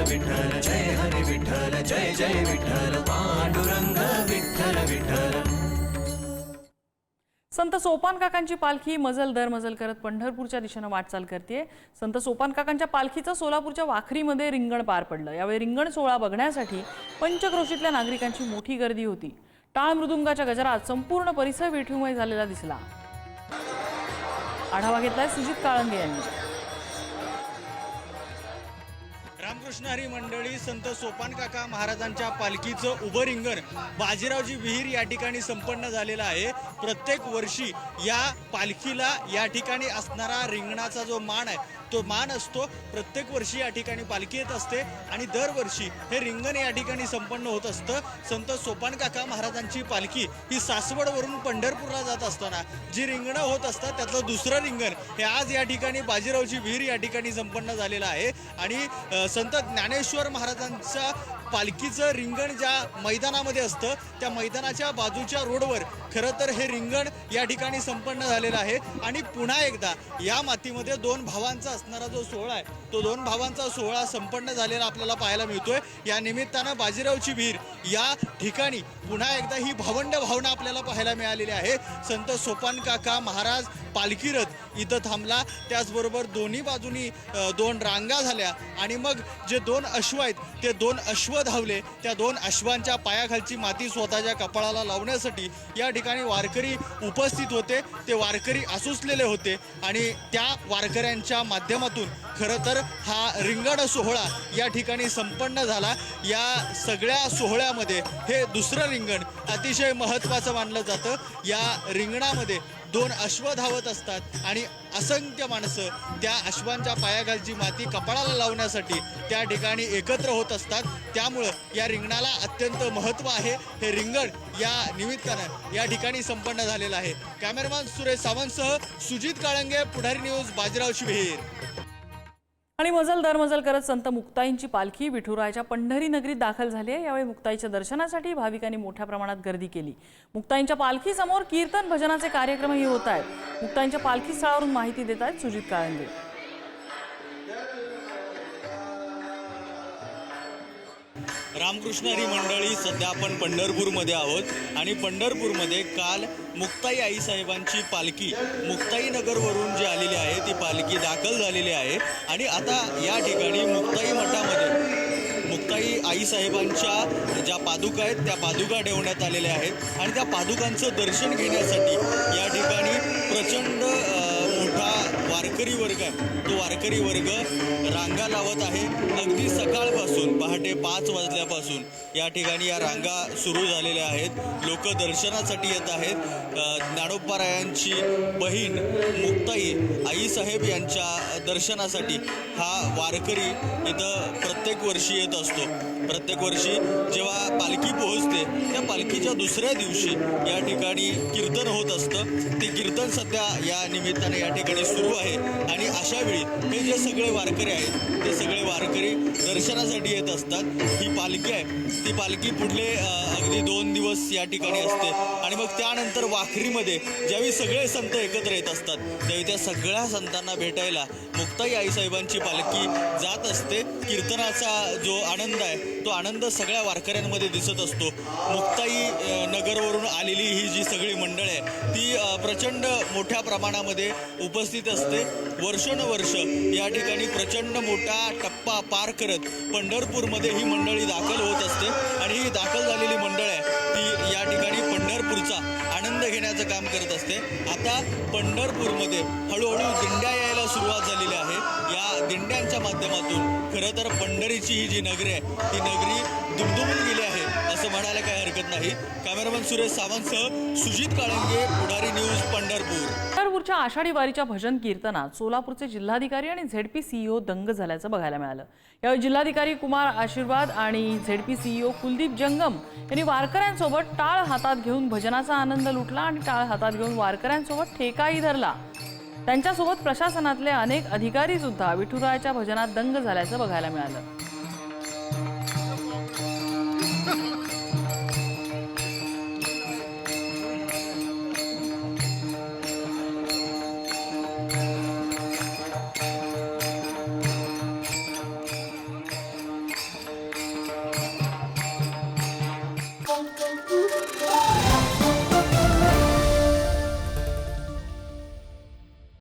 विठ्ठल जय हरी विठ्ठल जय जय विठ्ठल पांडुरंग विठ्ठल विठ्ठल। संत सोपान काकांची पालखी मजल दर मजल करत पंढरपूरच्या दिशेने वाटचाल करते। संत सोपान काकांच्या पालखीचं सोलापूरच्या वाखरीमध्ये रिंगण पार पडलं। यावेळी रिंगण सोहळा बघण्यासाठी पंचक्रोशीतल्या नागरिकांची मोठी गर्दी होती। टाळ मृदुंगाच्या गजरात संपूर्ण परिसर विठूमय झालेला दिसला। आढावा घेतलाय सुजित काळंगे यांनी। रामकृष्ण हरी मंडळी संत सोपान काका महाराजांच्या पालखीचं उभं रिंगण बाजीरावजी विहीर या ठिकाणी संपन्न झालेलं आहे। प्रत्येक वर्षी या पालखीला या ठिकाणी असणारा रिंगणाचा जो मान आहे तो मान असतो। प्रत्येक वर्षी या ठिकाणी पालखी येत असते आणि दरवर्षी हे रिंगण या ठिकाणी संपन्न होत असतं। संत सोपान काका महाराजांची पालखी ही सासवडवरून पंढरपूरला जात असताना जी रिंगणं होत असतात त्यातलं दुसरं रिंगण हे आज या ठिकाणी बाजीरावजी विहीर या ठिकाणी संपन्न झालेलं आहे। आणि संत ज्ञानेश्वर महाराजांच्या पालखीचं रिंगण ज्या मैदानामध्ये असतं त्या मैदानाच्या बाजूच्या रोडवर खरं तर हे रिंगण या ठिकाणी संपन्न झालेलं आहे। आणि पुन्हा एकदा या मातीमध्ये दोन भावांचा असणारा जो सोहळा आहे तो दोन भावांचा सोहळा संपन्न झालेला आपल्याला पाहायला मिळतोय। या निमित्तानं बाजीरावची विहीर या ठिकाणी पुन्हा एकदा ही भावंड भावना आपल्याला पाहायला मिळालेली आहे। संत सोपान काका महाराज पालखी रथ इथं थांबला, त्याचबरोबर दोन्ही बाजूनी दोन रांगा झाल्या आणि मग जे दोन अश्व आहेत ते दोन अश्व धावले। त्या दोन अश्वांच्या पायाखालची माती स्वतःच्या कपाळाला लावण्यासाठी या ठिकाणी वारकरी उपस्थित होते। ते वारकरी आसुसलेले होते आणि त्या वारकऱ्यांच्या माध्यमातून खरं तर हा रिंगण सोहळा या ठिकाणी संपन्न झाला। या सगळ्या सोहळ्यामध्ये हे दुसरं रिंगण अतिशय महत्त्वाचं मानलं जातं। या रिंगणामध्ये दोन अश्व धावत असतात आणि असंख्य माणसं त्या अश्वांच्या पायाखालची माती कपाळाला लावण्यासाठी त्या ठिकाणी एकत्र होत असतात। त्यामुळं या रिंगणाला अत्यंत महत्त्व आहे। हे रिंगण या निमित्तानं या ठिकाणी संपन्न झालेलं आहे। कॅमेरामॅन सुरेश सावंतसह सुजित काळंगे, पुढारी न्यूज, बाजीरावची विहीर। आणि मजल दर मजल करत संत मुक्ताईंची पालखी विठुरायाच्या पंढरी नगरीत दाखल झाली आहे। यावेळी मुक्ताईच्या दर्शनासाठी भाविकांनी मोठ्या प्रमाणात गर्दी केली। मुक्ताईंच्या पालखी समोर कीर्तन भजनाचे कार्यक्रमही होत आहेत। मुक्ताईंच्या पालखी स्थळावरून माहिती देत आहेत सुजित काळंगे। रामकृष्ण हरी मंडळी, सध्या आपण पंढरपूरमध्ये आहोत आणि पंढरपूरमध्ये काल मुक्ताई आईसाहेबांची पालखी मुक्ताई नगरवरून जी आलेली आहे ती पालखी दाखल झालेली आहे। आणि आता या ठिकाणी मुक्ताई मठामध्ये मुक्ताई आईसाहेबांच्या ज्या पादुका आहेत त्या पादुका ठेवण्यात आलेल्या आहेत आणि त्या पादुकांचं दर्शन घेण्यासाठी या ठिकाणी प्रचंड मोठा वारकरी वर्ग आहे। तो वारकरी वर्ग रांगा लावत आहे। अगदी सकाळपासून पहाटे 5 वाजल्यापासून या ठिकाणी या रांगा सुरू झालेल्या आहेत। लोक दर्शनासाठी येत आहेत। ज्ञानोबारायांची बहीण मुक्ताई आईसाहेब यांच्या दर्शनासाठी हा वारकरी इथं प्रत्येक वर्षी येत असतो। प्रत्येक वर्षी जेव्हा पालखी पोहोचते त्या पालखीच्या दुसऱ्या दिवशी या ठिकाणी कीर्तन होत असतं। ते कीर्तन सध्या या निमित्ताने या ठिकाणी सुरू आहे आणि अशा वेळी हे जे सगळे वारकरी आहेत ते सगळे वारकरी दर्शनासाठी येत असतात। ही पालखी आहे ती पालखी पुढले अगदी 2 दिवस या ठिकाणी असते आणि मग त्यानंतर वाखरीमध्ये ज्यावेळी सगळे संत एकत्र येत असतात त्यावेळी त्या सगळ्या संतांना भेटायला मुक्ताई आईसाहेबांची पालखी जात असते। कीर्तनाचा जो आनंद आहे तो आनंद सगळ्या वारकऱ्यांमध्ये दिसत असतो। मुक्ताई नगरवरून आलेली ही जी सगळी मंडळ आहे ती प्रचंड मोठ्या प्रमाणामध्ये उपस्थित असते। वर्षोनवर्ष या ठिकाणी प्रचंड मोठा टप्पा पार करत पंढरपूरमध्ये ही मंडळी दाखल होत असते आणि ही दाखल झालेली मंडळ आहे ती या ठिकाणी पंढरपूरचा आनंद घेण्याचं काम करत असते। आता पंढरपूरमध्ये हळूहळू दिंड्या यायला सुरुवात झालेली आहे। या दिंड्यांच्या माध्यमातून खरं तर पंढरीची ही जी नगरी आहे ती नगरी दुमदुमून गेली आहे असं म्हणायला काही हरकत नाही। कॅमेरामन सुरेश सावंतसह सुजित काळंगे, पुढारी न्यूज, पंढरपूर। पंढरपूरच्या आषाढी वारीच्या भजन कीर्तनात सोलापूरचे जिल्हाधिकारी आणि झेडपी सीईओ दंग झाल्याचं बघायला मिळालं। यावेळी जिल्हाधिकारी कुमार आशीर्वाद आणि झेडपी सीईओ कुलदीप जंगम यांनी वारकऱ्यांसोबत टाळ हातात घेऊन भजनाचा आनंद लुटला आणि टाळ हातात घेऊन वारकऱ्यांसोबत ठेकाही धरला। त्यांच्यासोबत प्रशासनातले अनेक अधिकारी सुद्धा विठुरायाच्या भजनात दंग झाल्याचं बघायला मिळालं।